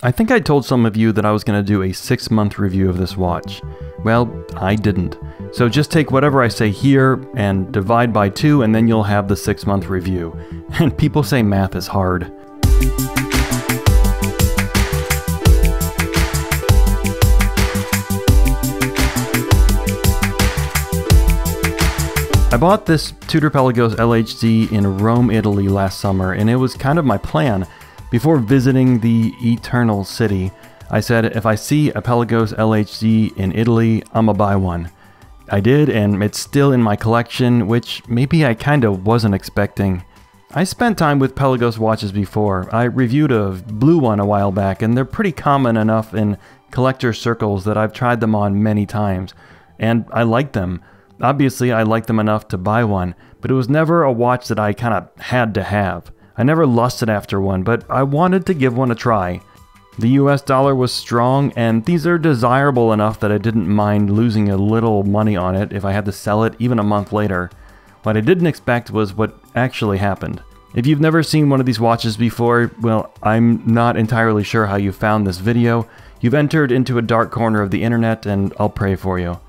I think I told some of you that I was going to do a 6-month review of this watch. Well, I didn't. So just take whatever I say here and divide by 2 and then you'll have the 6-month review. And people say math is hard. I bought this Tudor Pelagos LHD in Rome, Italy last summer, and it was kind of my plan. Before visiting the Eternal City, I said if I see a Pelagos LHD in Italy, I'ma buy one. I did, and it's still in my collection, which maybe I kinda wasn't expecting. I spent time with Pelagos watches before. I reviewed a blue one a while back, and they're pretty common enough in collector circles that I've tried them on many times, and I like them. Obviously, I liked them enough to buy one, but it was never a watch that I kinda had to have. I never lusted after one, but I wanted to give one a try. The US dollar was strong, and these are desirable enough that I didn't mind losing a little money on it if I had to sell it even a month later. What I didn't expect was what actually happened. If you've never seen one of these watches before, well, I'm not entirely sure how you found this video. You've entered into a dark corner of the internet, and I'll pray for you.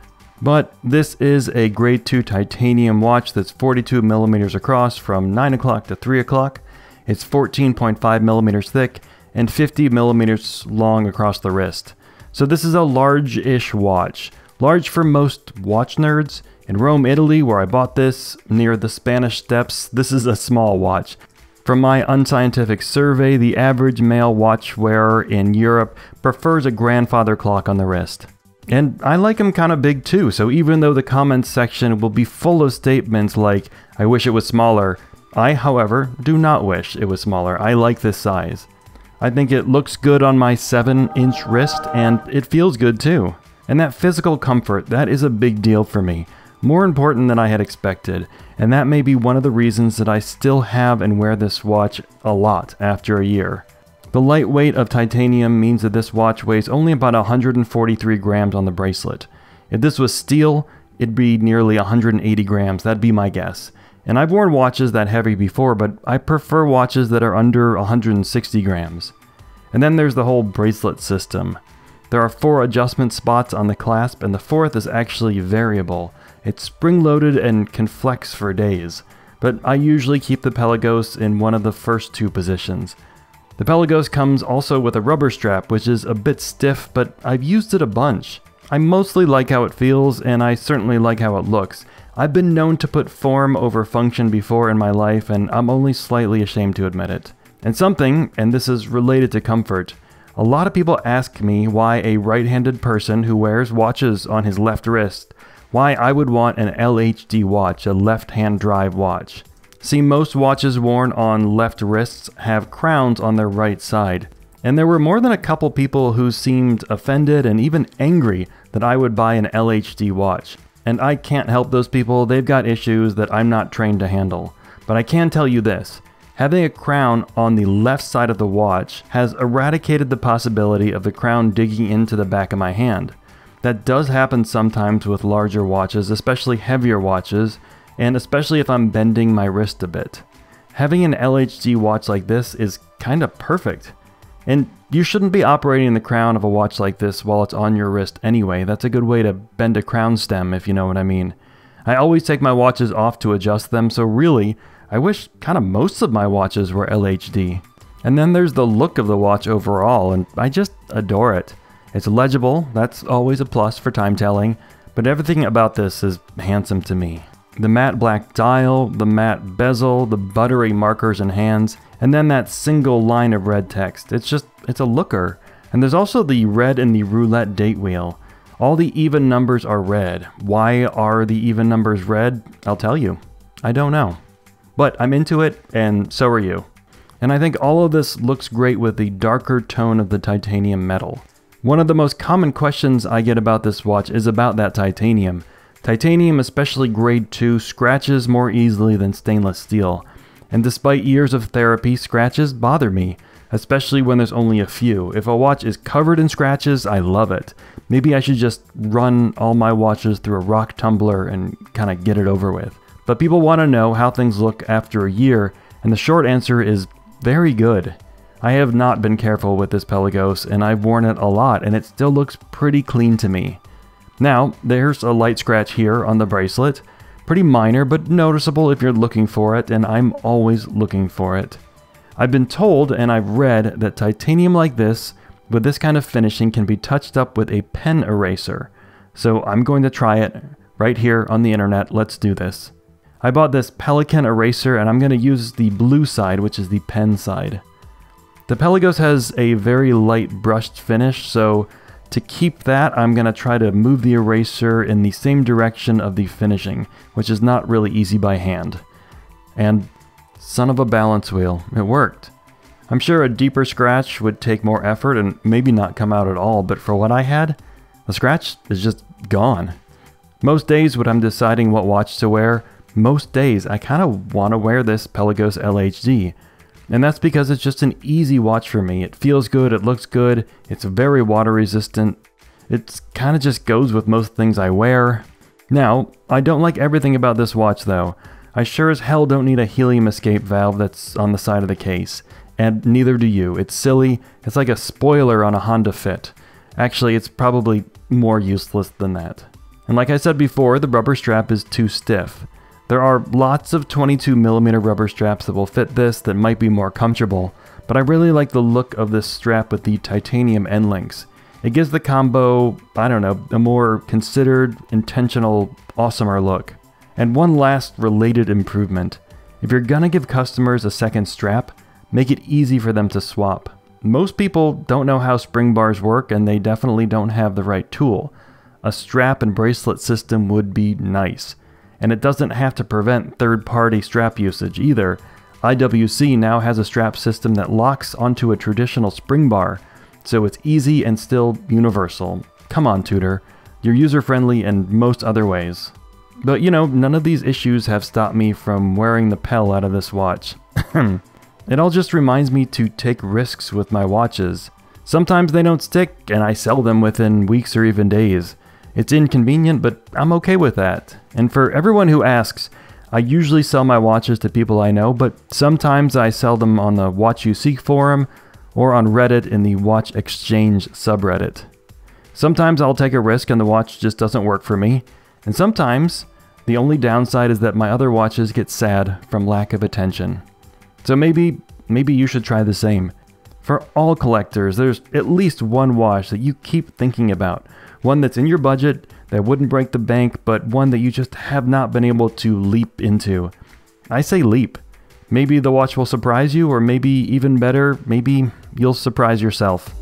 But this is a grade 2 titanium watch that's 42 millimeters across from 9 o'clock to 3 o'clock. It's 14.5 millimeters thick and 50 millimeters long across the wrist. So this is a large-ish watch. Large for most watch nerds. In Rome, Italy, where I bought this, near the Spanish Steps, this is a small watch. From my unscientific survey, the average male watch wearer in Europe prefers a grandfather clock on the wrist. And I like them kind of big too, so even though the comments section will be full of statements like, I wish it was smaller, I, however, do not wish it was smaller. I like this size. I think it looks good on my 7-inch wrist, and it feels good too. And that physical comfort, that is a big deal for me. More important than I had expected, and that may be one of the reasons that I still have and wear this watch a lot after a year. The light weight of titanium means that this watch weighs only about 143 grams on the bracelet. If this was steel, it'd be nearly 180 grams, that'd be my guess. And I've worn watches that heavy before, but I prefer watches that are under 160 grams. And then there's the whole bracelet system. There are 4 adjustment spots on the clasp, and the 4th is actually variable. It's spring-loaded and can flex for days, but I usually keep the Pelagos in one of the first 2 positions. The Pelagos comes also with a rubber strap, which is a bit stiff, but I've used it a bunch. I mostly like how it feels, and I certainly like how it looks. I've been known to put form over function before in my life, and I'm only slightly ashamed to admit it. And something, and this is related to comfort, a lot of people ask me why a right-handed person who wears watches on his left wrist, why I would want an LHD watch, a left-hand drive watch. See, most watches worn on left wrists have crowns on their right side. And there were more than a couple people who seemed offended and even angry that I would buy an LHD watch. And I can't help those people, they've got issues that I'm not trained to handle. But I can tell you this, having a crown on the left side of the watch has eradicated the possibility of the crown digging into the back of my hand. That does happen sometimes with larger watches, especially heavier watches, and especially if I'm bending my wrist a bit. Having an LHD watch like this is kinda perfect. And you shouldn't be operating the crown of a watch like this while it's on your wrist anyway. That's a good way to bend a crown stem, if you know what I mean. I always take my watches off to adjust them, so really, I wish kinda most of my watches were LHD. And then there's the look of the watch overall, and I just adore it. It's legible, that's always a plus for time telling, but everything about this is handsome to me. The matte black dial, the matte bezel, the buttery markers and hands, and then that single line of red text. It's a looker. And there's also the red in the roulette date wheel. All the even numbers are red. Why are the even numbers red? I'll tell you. I don't know. But I'm into it, and so are you. And I think all of this looks great with the darker tone of the titanium metal. One of the most common questions I get about this watch is about that titanium. Titanium, especially grade 2, scratches more easily than stainless steel. And despite years of therapy, scratches bother me, especially when there's only a few. If a watch is covered in scratches, I love it. Maybe I should just run all my watches through a rock tumbler and kind of get it over with. But people want to know how things look after a year, and the short answer is very good. I have not been careful with this Pelagos, and I've worn it a lot, and it still looks pretty clean to me. Now, there's a light scratch here on the bracelet. Pretty minor, but noticeable if you're looking for it, and I'm always looking for it. I've been told, and I've read, that titanium like this, with this kind of finishing, can be touched up with a pen eraser. So I'm going to try it right here on the internet. Let's do this. I bought this Pelican eraser, and I'm going to use the blue side, which is the pen side. The Pelagos has a very light brushed finish, so to keep that, I'm going to try to move the eraser in the same direction of the finishing, which is not really easy by hand. And son of a balance wheel, it worked. I'm sure a deeper scratch would take more effort and maybe not come out at all, but for what I had, the scratch is just gone. Most days when I'm deciding what watch to wear, most days I kind of want to wear this Pelagos LHD. And that's because it's just an easy watch for me. It feels good, it looks good, it's very water resistant. It kind of just goes with most things I wear. Now, I don't like everything about this watch though. I sure as hell don't need a helium escape valve that's on the side of the case. And neither do you. It's silly. It's like a spoiler on a Honda Fit. Actually, it's probably more useless than that. And like I said before, the rubber strap is too stiff. There are lots of 22mm rubber straps that will fit this that might be more comfortable, but I really like the look of this strap with the titanium end links. It gives the combo, I don't know, a more considered, intentional, awesomer look. And one last related improvement. If you're gonna give customers a second strap, make it easy for them to swap. Most people don't know how spring bars work, and they definitely don't have the right tool. A strap and bracelet system would be nice. And it doesn't have to prevent third-party strap usage either. IWC now has a strap system that locks onto a traditional spring bar, so it's easy and still universal. Come on, Tudor. You're user-friendly in most other ways. But you know, none of these issues have stopped me from wearing the Pel out of this watch. It all just reminds me to take risks with my watches. Sometimes they don't stick, and I sell them within weeks or even days. It's inconvenient, but I'm okay with that. And for everyone who asks, I usually sell my watches to people I know, but sometimes I sell them on the Watch You Seek forum or on Reddit in the Watch Exchange subreddit. Sometimes I'll take a risk and the watch just doesn't work for me, and sometimes the only downside is that my other watches get sad from lack of attention. So maybe you should try the same. For all collectors, there's at least one watch that you keep thinking about. One that's in your budget, that wouldn't break the bank, but one that you just have not been able to leap into. I say leap. Maybe the watch will surprise you, or maybe even better, maybe you'll surprise yourself.